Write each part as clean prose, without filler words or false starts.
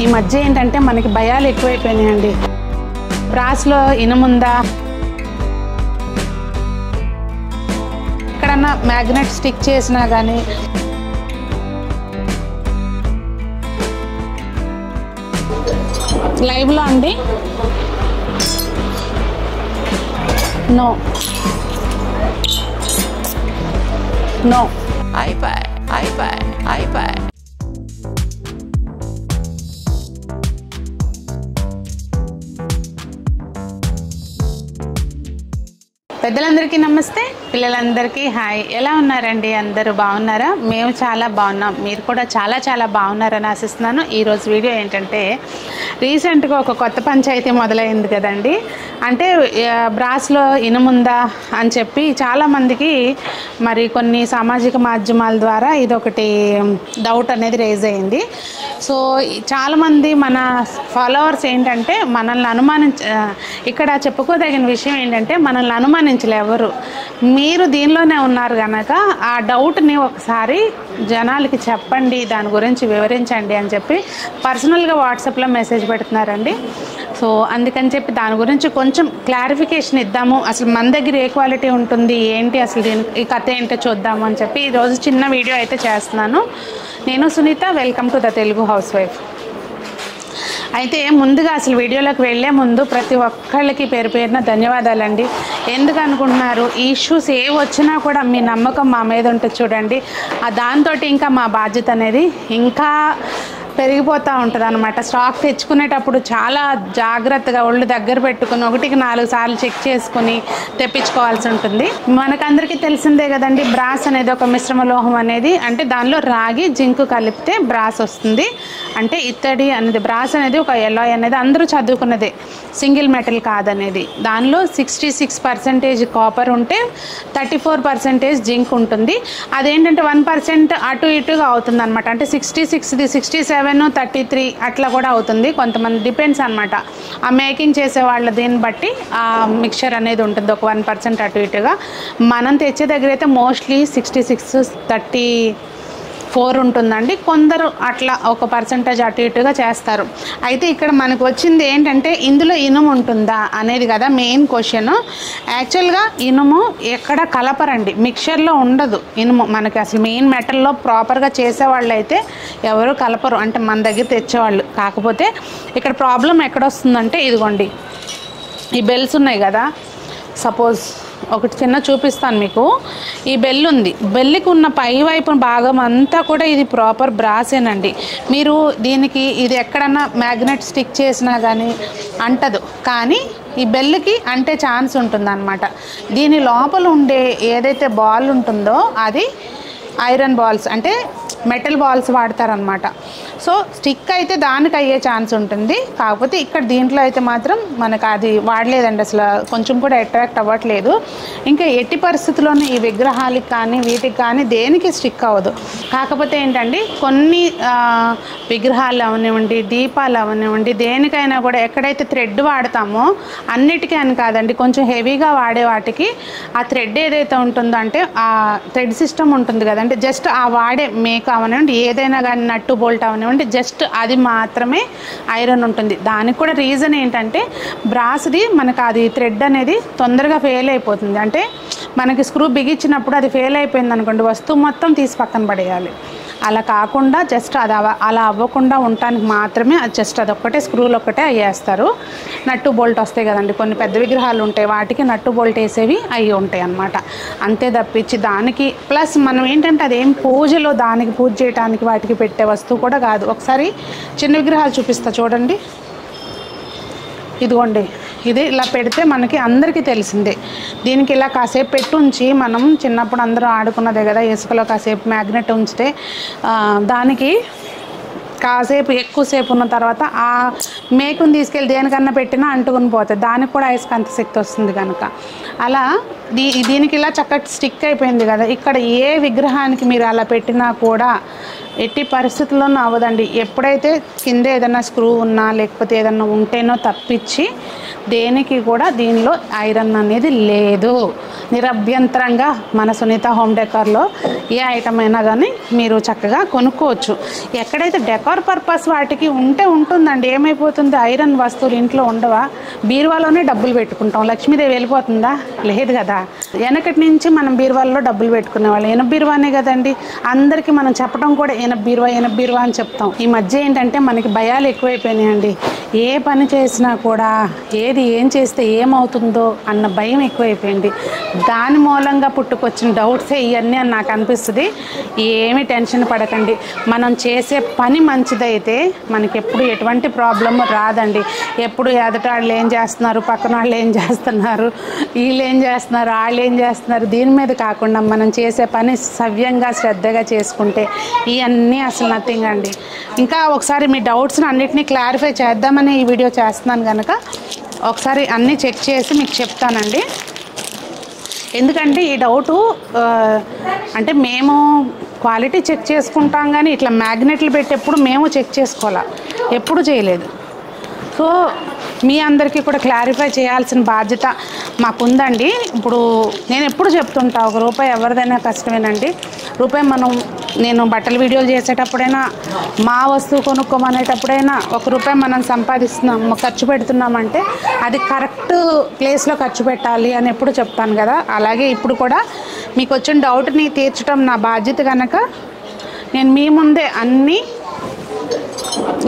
ఈ మధ్య ఏంటంటే మనకి భయాలు ఎక్కువైపోయినాయండి. బ్రాస్లో ఇనుముందా, ఎక్కడన్నా మ్యాగ్నెట్ స్టిక్ చేసినా కానీ లైవ్లో అండి నో నో అయిపోయి పెద్దలందరికీ నమస్తే, పిల్లలందరికీ హాయ్. ఎలా ఉన్నారండి? అందరూ బాగున్నారా? మేము చాలా బాగున్నాం. మీరు కూడా చాలా చాలా బాగున్నారని ఆశిస్తున్నాను. ఈరోజు వీడియో ఏంటంటే, రీసెంట్గా ఒక కొత్త పంచాయతీ మొదలైంది కదండి. అంటే బ్రాస్లో ఇనుముందా అని చెప్పి చాలామందికి మరి కొన్ని సామాజిక మాధ్యమాల ద్వారా ఇదొకటి డౌట్ అనేది రేజ్ అయింది. సో చాలామంది మన ఫాలోవర్స్ ఏంటంటే మనల్ని ఇక్కడ చెప్పుకోదగిన విషయం ఏంటంటే మనల్ని అనుమానించలే ఎవరు. మీరు దీనిలోనే ఉన్నారు కనుక ఆ డౌట్ని ఒకసారి జనాలకి చెప్పండి, దాని గురించి వివరించండి అని చెప్పి పర్సనల్గా వాట్సాప్లో మెసేజ్ పెడుతున్నారండి. సో అందుకని చెప్పి దాని గురించి కొంచెం క్లారిఫికేషన్ ఇద్దాము. అసలు మన దగ్గర ఏ క్వాలిటీ ఉంటుంది ఏంటి, అసలు దీని ఈ కథ ఏంటో చూద్దాము అని చెప్పి ఈరోజు చిన్న వీడియో అయితే చేస్తున్నాను. నేను Sunitha, welcome to the Telugu housewife. అయితే ముందుగా అసలు వీడియోలోకి వెళ్ళే ముందు ప్రతి ఒక్కళ్ళకి పేరు పేరున ధన్యవాదాలండి. ఎందుకు అనుకుంటున్నారు, ఈ ఇష్యూస్ ఏ వచ్చినా కూడా మీ నమ్మకం మా మీద ఉంటుంది చూడండి. దాంతో ఇంకా మా బాధ్యత అనేది ఇంకా పెరిగిపోతూ ఉంటుంది అనమాట. స్టాక్ తెచ్చుకునేటప్పుడు చాలా జాగ్రత్తగా ఒళ్ళు దగ్గర పెట్టుకుని 1కి 4 సార్లు చెక్ చేసుకుని తెప్పించుకోవాల్సి ఉంటుంది. మనకందరికీ తెలిసిందే కదండి, బ్రాస్ అనేది ఒక మిశ్రమ లోహం అనేది, అంటే దానిలో రాగి జింకు కలిపితే బ్రాస్ వస్తుంది. అంటే ఇత్తడి అనేది బ్రాస్ అనేది ఒక ఎలాయ్ అనేది అందరూ చదువుకున్నదే, సింగిల్ మెటల్ కాదనేది. దానిలో 66% కాపర్ ఉంటే 34% జింక్ ఉంటుంది. అదేంటంటే 1% అటు ఇటుగా అవుతుంది అనమాట. అంటే 66ది 67, 33 అట్లా కూడా అవుతుంది. కొంతమంది డిపెండ్స్ అనమాట, ఆ మేకింగ్ చేసే వాళ్ళ దీన్ని బట్టి ఆ మిక్చర్ అనేది ఉంటుంది. ఒక 1% అటు ఇటుగా. మనం తెచ్చే దగ్గర అయితే మోస్ట్లీ 66, 34 ఉంటుందండి. కొందరు అట్లా ఒక పర్సంటేజ్ అటు ఇటుగా చేస్తారు. అయితే ఇక్కడ మనకు వచ్చింది ఏంటంటే, ఇందులో ఇనుము ఉంటుందా అనేది కదా మెయిన్ క్వశ్చన్. యాక్చువల్గా ఇనుము ఎక్కడ కలపరండి, మిక్చర్లో ఉండదు ఇనుము. మనకి అసలు మెయిన్ మెటల్లో ప్రాపర్గా చేసేవాళ్ళు అయితే ఎవరు కలపరు, అంటే మన దగ్గర తెచ్చేవాళ్ళు. కాకపోతే ఇక్కడ ప్రాబ్లం ఎక్కడొస్తుందంటే, ఇదిగోండి ఈ బెల్స్ ఉన్నాయి కదా, సపోజ్ ఒకటి చిన్న చూపిస్తాను మీకు. ఈ బెల్ ఉంది, బెల్లికి ఉన్న పై వైపు భాగం అంతా కూడా ఇది ప్రాపర్ బ్రాసేనండి. మీరు దీనికి ఇది ఎక్కడన్నా మ్యాగ్నెట్ స్టిక్ చేసినా కానీ అంటదు, కానీ ఈ బెల్కి అంటే ఛాన్స్ ఉంటుందన్నమాట. దీని లోపల ఉండే ఏదైతే బాల్ ఉంటుందో అది ఐరన్ బాల్స్, అంటే మెటల్ బాల్స్ వాడతారనమాట. సో స్టిక్ అయితే దానికి అయ్యే ఛాన్స్ ఉంటుంది. కాకపోతే ఇక్కడ దీంట్లో అయితే మాత్రం మనకు అది వాడలేదండి, అసలు కొంచెం కూడా అట్రాక్ట్ అవ్వట్లేదు. ఇంకా ఎట్టి పరిస్థితుల్లోనూ ఈ విగ్రహాలకి కానీ వీటికి కానీ దేనికి స్టిక్ అవ్వదు. కాకపోతే ఏంటండి, కొన్ని విగ్రహాలు అవనివ్వండి, దీపాలు అవనివ్వండి, దేనికైనా కూడా ఎక్కడైతే థ్రెడ్ వాడతామో అన్నిటికీ అని కాదండి, కొంచెం హెవీగా వాడే వాటికి ఆ థ్రెడ్ ఏదైతే ఉంటుందో, అంటే ఆ థ్రెడ్ సిస్టమ్ ఉంటుంది కదండి, జస్ట్ ఆ వాడే మేక అవనివ్వండి, ఏదైనా కానీ నట్టు బోల్ట్ అవనివ్వండి, జస్ట్ అది మాత్రమే ఐరన్ ఉంటుంది. దానికి కూడా రీజన్ ఏంటంటే, బ్రాస్ది మనకు అది థ్రెడ్ అనేది తొందరగా ఫెయిల్ అయిపోతుంది. అంటే మనకి స్క్రూ బిగించినప్పుడు అది ఫెయిల్ అయిపోయింది అనుకోండి, వస్తువు మొత్తం తీసి పక్కన పడేయాలి. అలా కాకుండా జస్ట్ అది అలా అవ్వకుండా ఉండటానికి మాత్రమే అది జస్ట్ అదొక్కటే స్క్రూలు ఒక్కటే అయ్యేస్తారు. నట్టు బోల్ట్ వస్తాయి కదండి, కొన్ని పెద్ద విగ్రహాలు ఉంటాయి, వాటికి నట్టు బోల్ట్ వేసేవి అవి ఉంటాయి అన్నమాట. అంతే తప్పించి దానికి ప్లస్ మనం ఏంటంటే అదేం పూజలో దానికి పూజ చేయడానికి వాటికి పెట్టే వస్తువు కూడా కాదు. ఒకసారి చిన్న విగ్రహాలు చూపిస్తా చూడండి. ఇదిగోండి, ఇది ఇలా పెడితే మనకి అందరికీ తెలిసిందే. దీనికి ఇలా కాసేపు పెట్టి ఉంచి, మనం చిన్నప్పుడు అందరూ ఆడుకున్నదే కదా, ఇసుకలో కాసేపు మ్యాగ్నెట్ ఉంచితే దానికి కాసేపు ఎక్కువసేపు ఉన్న తర్వాత ఆ మేకుని తీసుకెళ్ళి దేనికన్నా పెట్టినా అంటుకుని పోతుంది. దానికి కూడా అయస్కాంత శక్తి వస్తుంది కనుక. అలా దీనికి ఇలా చక్కటి స్టిక్ అయిపోయింది కదా. ఇక్కడ ఏ విగ్రహానికి మీరు అలా పెట్టినా కూడా ఎట్టి పరిస్థితుల్లోనూ అవ్వదండి. ఎప్పుడైతే కింద ఏదైనా స్క్రూ ఉన్నా లేకపోతే ఏదన్నా ఉంటేనో తప్పించి దేనికి కూడా దీనిలో ఐరన్ అనేది లేదు. నిరభ్యంతరంగా మన సునీత హోమ్ డెకార్లో ఏ ఐటమ్ అయినా కానీ మీరు చక్కగా కొనుక్కోవచ్చు. ఎక్కడైతే డెకార్ పర్పస్ వాటికి ఉంటుందండి. ఏమైపోతుంది, ఐరన్ వస్తువులు ఇంట్లో ఉండవా? బీరువాలోనే డబ్బులు పెట్టుకుంటాం. లక్ష్మీదేవి వెళ్ళిపోతుందా? లేదు కదా. వెనకటి నుంచి మనం బీరువాల్లో డబ్బులు పెట్టుకునేవాళ్ళు. ఎనభ బీరువానే కదండి. అందరికీ మనం చెప్పడం కూడా ఎనభ బీరువా అని చెప్తాం. ఈ మధ్య ఏంటంటే మనకి భయాలు ఎక్కువైపోయినాయండి. ఏ పని చేసినా కూడా ఏం చేస్తే ఏమవుతుందో అన్న భయం ఎక్కువైపోయింది. దాని మూలంగా పుట్టుకొచ్చిన డౌట్సే ఇవన్నీ అని నాకు అనిపిస్తుంది. ఏమీ టెన్షన్ పడకండి. మనం చేసే పని మంచిదైతే మనకి ఎప్పుడు ఎటువంటి ప్రాబ్లమ్ రాదండి. ఎప్పుడు ఎదుట వాళ్ళు ఏం చేస్తున్నారు, పక్కన వాళ్ళు ఏం చేస్తున్నారు, వీళ్ళు ఏం చేస్తున్నారు, వాళ్ళు ఏం చేస్తున్నారు, దీని మీద కాకుండా మనం చేసే పని సవ్యంగా శ్రద్ధగా చేసుకుంటే ఇవన్నీ అసలు నథింగ్ అండి. ఇంకా ఒకసారి మీ డౌట్స్ని అన్నిటినీ క్లారిఫై చేద్దామని ఈ వీడియో చేస్తున్నాను కనుక ఒకసారి అన్నీ చెక్ చేసి మీకు చెప్తానండి. ఎందుకంటే ఈ డౌటు అంటే మేము క్వాలిటీ చెక్ చేసుకుంటాం కానీ ఇట్లా మ్యాగ్నెట్లు పెట్టేప్పుడు మేము చెక్ చేసుకోవాలా, ఎప్పుడు చేయలేదు. సో మీ అందరికీ కూడా క్లారిఫై చేయాల్సిన బాధ్యత మాకుందండి. ఇప్పుడు నేను ఎప్పుడు చెప్తుంటా, ₹1 ఎవరిదైనా కష్టమేనండి. నేను బట్టల వీడియోలు చేసేటప్పుడైనా, మా వస్తువు కొనుక్కోమనేటప్పుడైనా ₹1 మనం ఖర్చు పెడుతున్నామంటే అది కరెక్ట్ ప్లేస్లో ఖర్చు పెట్టాలి అని ఎప్పుడు చెప్తాను కదా. అలాగే ఇప్పుడు కూడా మీకు వచ్చిన డౌట్ని తీర్చడం నా బాధ్యత కనుక నేను మీ ముందే అన్నీ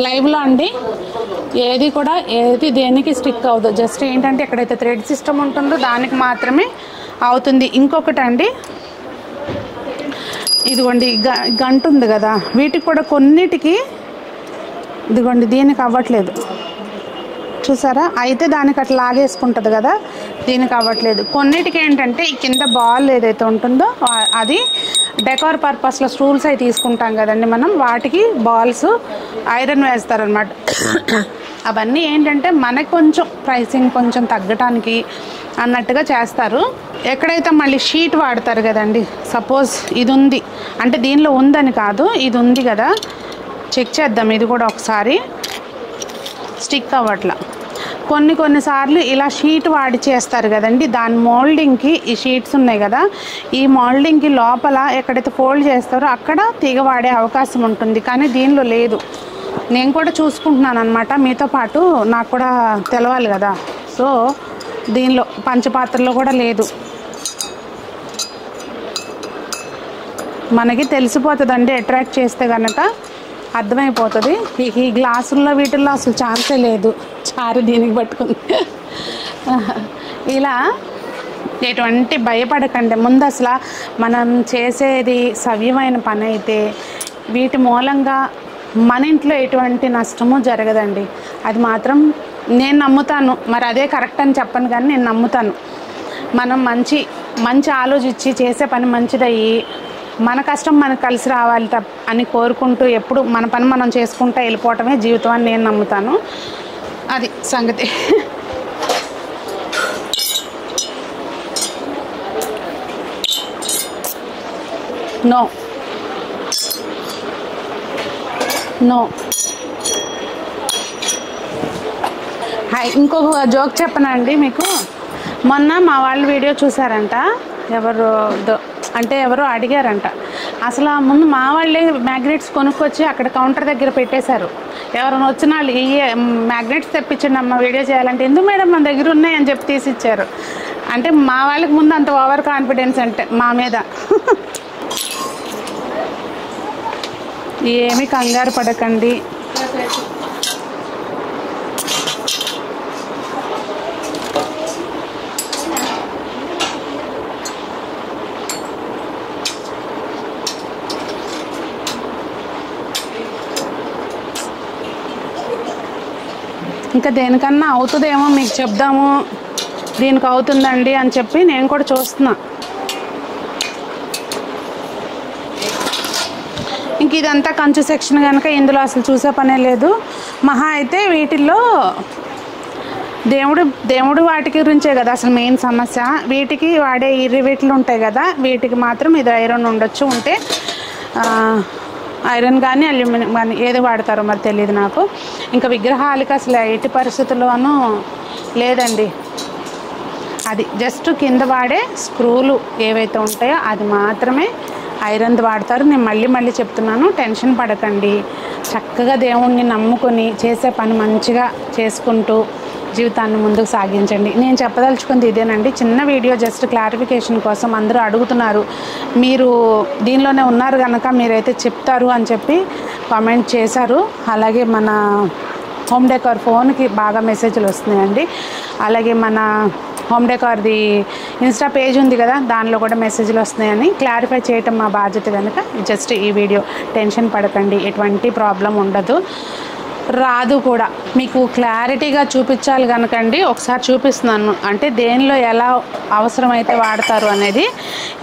లైవ్లో అండి. ఏది దేనికి స్టిక్ అవ్వదు. జస్ట్ ఏంటంటే ఎక్కడైతే థ్రెడ్ సిస్టమ్ ఉంటుందో దానికి మాత్రమే అవుతుంది. ఇంకొకటి అండి, ఇదిగోండి గంట ఉంది కదా, వీటికి కూడా కొన్నిటికి ఇదిగోండి దీనికి అవ్వట్లేదు, చూసారా? అయితే దానికి అట్లా లాగేసుకుంటుంది కదా, దీనికి అవ్వట్లేదు. కొన్నిటికి ఏంటంటే ఈ కింద బాల్ ఏదైతే ఉంటుందో అది డెకార్ పర్పస్లో స్టూల్స్ అవి తీసుకుంటాం కదండి మనం, వాటికి బాల్స్ ఐరన్ వేస్తారనమాట. అవన్నీ ఏంటంటే మనకు కొంచెం ప్రైసింగ్ కొంచెం తగ్గటానికి అన్నట్టుగా చేస్తారు. ఎక్కడైతే మళ్ళీ షీట్ వాడతారు కదండి, సపోజ్ ఇది ఉంది అంటే దీనిలో ఉందని కాదు, ఇది ఉంది కదా, చెక్ చేద్దాం ఇది కూడా ఒకసారి. స్టిక్ అవ్వట్లా. కొన్నిసార్లు ఇలా షీట్ వాడి చేస్తారు కదండి, దాని మోల్డింగ్కి ఈ షీట్స్ ఉన్నాయి కదా, ఈ మోల్డింగ్కి లోపల ఎక్కడైతే ఫోల్డ్ చేస్తారో అక్కడ తీగ వాడే అవకాశం ఉంటుంది. కానీ దీనిలో లేదు. నేను కూడా చూసుకుంటున్నాను అనమాట, మీతో పాటు నాకు కూడా తెలవాలి కదా. సో దీనిలో పంచపాత్రలో కూడా లేదు. మనకి తెలిసిపోతుందండి, అట్రాక్ట్ చేస్తే కనుక అర్థమైపోతుంది. ఈ గ్లాసుల్లో వీటిల్లో అసలు ఛాన్సే లేదు. చారు దీనికి పట్టుకుంది. ఇలా ఎటువంటి భయపడకండి. ముందు అసలు మనం చేసేది సవ్యమైన పని అయితే వీటి మూలంగా మన ఇంట్లో ఎటువంటి నష్టము జరగదండి. అది మాత్రం నేను నమ్ముతాను. మరి అదే కరెక్ట్ అని చెప్పను కానీ నేను నమ్ముతాను. మనం మంచి ఆలోచించి చేసే పని మంచిదయ్యి మన కష్టం మనకు కలిసి రావాలి అని కోరుకుంటూ ఎప్పుడు మన పని మనం చేసుకుంటూ వెళ్ళిపోవటమే జీవితం అని నేను నమ్ముతాను. అది సంగతి. No hi. ఇంకొక జోక్ చెప్పనండి మీకు. మొన్న మా వాళ్ళు వీడియో చూసారంట, ఎవరో అడిగారంట. అసలు ముందు మా వాళ్ళే మ్యాగ్నెట్స్ కొనుక్కొచ్చి అక్కడ కౌంటర్ దగ్గర పెట్టేశారు. ఎవరైనా వచ్చిన వాళ్ళు ఈ మ్యాగ్నెట్స్ తెప్పించండి అమ్మ వీడియో చేయాలంటే, ఎందుకు మేడం మన దగ్గర ఉన్నాయని చెప్పి తీసిచ్చారు. అంటే మా వాళ్ళకి ముందు అంత ఓవర్ కాన్ఫిడెన్స్ అంటే మా మీద. ఏమీ కంగారు పడకండి. ఇంకా దేనికన్నా అవుతుందేమో మీకు చెప్దాము, దీనికి అవుతుందండి అని చెప్పి నేను కూడా చూస్తున్నా. ఇంక ఇదంతా కంచు సెక్షన్ కనుక ఇందులో అసలు చూసే పనే లేదు. మహా అయితే వీటిల్లో దేవుడు వాటి గురించే కదా అసలు మెయిన్ సమస్య. వీటికి వాడే ఈ రివెట్లు ఉంటాయి కదా, వీటికి మాత్రం ఇది ఐరన్ ఉండొచ్చు. ఉంటే ఐరన్ కానీ అల్యూమినియం కానీ ఏది వాడతారో మరి తెలియదు నాకు. ఇంకా విగ్రహాలకి అసలు ఎట్టి పరిస్థితుల్లోనూ లేదండి. అది జస్ట్ కింద వాడే స్క్రూలు ఏవైతే ఉంటాయో అది మాత్రమే ఐరన్ది వాడతారు. నేను మళ్ళీ చెప్తున్నాను, టెన్షన్ పడకండి. చక్కగా దేవుణ్ణి నమ్ముకొని చేసే పని మంచిగా చేసుకుంటూ జీవితాన్ని ముందుకు సాగించండి. నేను చెప్పదలుచుకుంది ఇదేనండి. చిన్న వీడియో జస్ట్ క్లారిఫికేషన్ కోసం. అందరూ అడుగుతున్నారు, మీరు దీనిలోనే ఉన్నారు కనుక మీరైతే చెప్తారు అని చెప్పి కామెంట్ చేశారు. అలాగే మన హోమ్ డెకార్ ఫోన్కి బాగా మెసేజ్లు వస్తున్నాయండి. అలాగే మన హోమ్ డెకార్ది ఇన్స్టా పేజ్ ఉంది కదా, దానిలో కూడా మెసేజ్లు వస్తున్నాయని క్లారిఫై చేయటం మా బాధ్యత కనుక జస్ట్ ఈ వీడియో. టెన్షన్ పడకండి, ఎటువంటి ప్రాబ్లం ఉండదు, రాదు కూడా. మీకు క్లారిటీగా చూపించాలి కనుకండి ఒకసారి చూపిస్తున్నాను. అంటే దేనిలో ఎలా అవసరమైతే వాడతారు అనేది.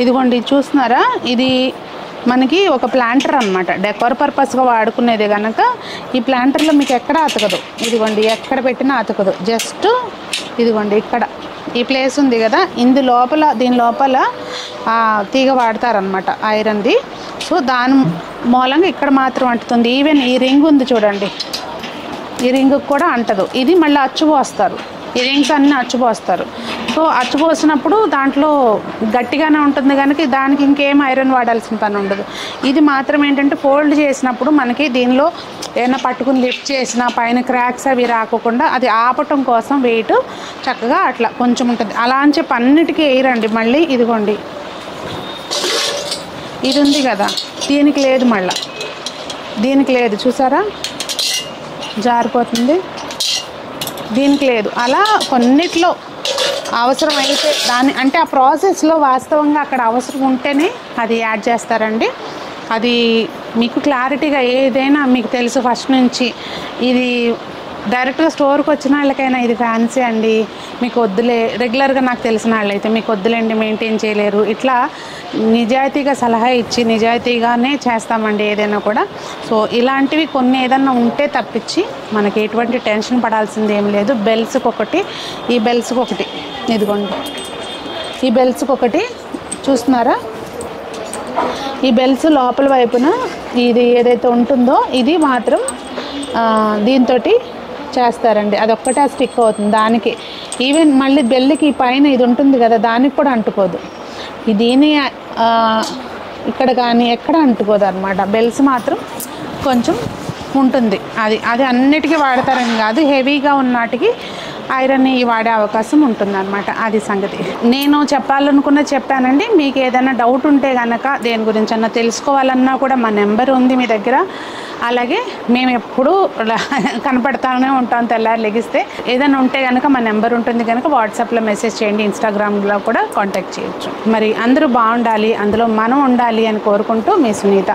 ఇదిగోండి చూస్తున్నారా, ఇది మనకి ఒక ప్లాంటర్ అనమాట. డెకోర్ పర్పస్గా వాడుకునేది కనుక ఈ ప్లాంటర్లో మీకు ఎక్కడ అతకదు. ఇదిగోండి ఎక్కడ పెట్టినా అతకదు. జస్ట్ ఇదిగోండి ఇక్కడ ఈ ప్లేస్ ఉంది కదా, దీని లోపల తీగ వాడతారనమాట ఐరన్ది. సో దాని మూలంగా ఇక్కడ మాత్రం అంటుతుంది. ఈవెన్ ఈ రింగ్ ఉంది చూడండి, ఈ రింగ్ కూడా అంటదు. ఇది మళ్ళీ అచ్చుపోస్తారు, ఈ రింగ్స్ అన్నీ అచ్చుపోస్తారు. సో అచ్చుపోసినప్పుడు దాంట్లో గట్టిగానే ఉంటుంది కనుక దానికి ఇంకేం ఐరన్ వాడాల్సిన పని ఉండదు. ఇది మాత్రం ఏంటంటే ఫోల్డ్ చేసినప్పుడు మనకి దీనిలో ఏమైనా పట్టుకుని లిఫ్ట్ చేసినా పైన క్రాక్స్ అవి రాకుండా అది ఆపటం కోసం వెయిట్ చక్కగా అట్లా కొంచెం ఉంటుంది. అలా అని చెప్పి అన్నిటికీ వేయరండి. మళ్ళీ ఇదిగోండి ఇది ఉంది కదా, దీనికి లేదు, మళ్ళీ దీనికి లేదు, చూసారా జారిపోతుంది, దీనికి లేదు. అలా కొన్నిట్లో అవసరం అయితే దాన్ని అంటే ఆ ప్రాసెస్లో వాస్తవంగా అక్కడ అవసరం ఉంటేనే అది యాడ్ చేస్తారండి. అది మీకు క్లారిటీగా ఏదైనా మీకు తెలుసు ఫస్ట్ నుంచి. ఇది డైరెక్ట్గా స్టోర్కి వచ్చిన వాళ్ళకైనా ఇది ఫ్యాన్సీ అండి, మీకు వద్దులే, రెగ్యులర్గా నాకు తెలిసిన వాళ్ళైతే మీకు వద్దులేండి, మెయింటైన్ చేయలేరు, ఇట్లా నిజాయితీగా సలహా ఇచ్చి నిజాయితీగానే చేస్తామండి ఏదైనా కూడా. సో ఇలాంటివి కొన్ని ఏదన్నా ఉంటే తప్పించి మనకి ఎటువంటి టెన్షన్ పడాల్సింది ఏం లేదు. బెల్స్కి ఒకటి, ఈ బెల్స్కి ఒకటి, ఇదిగోండి ఈ బెల్స్కి ఒకటి చూస్తున్నారా, ఈ బెల్స్ లోపల వైపున ఇది ఏదైతే ఉంటుందో ఇది మాత్రం దీంతో చేస్తారండి. అదొక్కటే స్టిక్ అవుతుంది దానికి. ఈవెన్ మళ్ళీ బెల్లికి పైన ఇది ఉంటుంది కదా, దానికి కూడా అంటుకోదు. దీని ఇక్కడ కానీ ఎక్కడ అంటుకోదు అనమాట. బెల్స్ మాత్రం కొంచెం ఉంటుంది. అది అన్నిటికీ వాడతారని కాదు, హెవీగా ఉన్నటికి ఐరన్ వాడే అవకాశం ఉంటుందన్నమాట. అది సంగతి. నేను చెప్పానండి. మీకు ఏదైనా డౌట్ ఉంటే కనుక దేని గురించి అన్నా తెలుసుకోవాలన్నా కూడా మా నెంబర్ ఉంది మీ దగ్గర. అలాగే మేము ఎప్పుడూ కనపడతానే ఉంటాం తెల్లారి లెగిస్తే. ఏదైనా ఉంటే కనుక మా నెంబర్ ఉంటుంది కనుక వాట్సాప్లో మెసేజ్ చేయండి, ఇన్స్టాగ్రామ్లో కూడా కాంటాక్ట్ చేయొచ్చు. మరి అందరూ బాగుండాలి, అందులో మనం ఉండాలి అని కోరుకుంటూ మీ సునీత.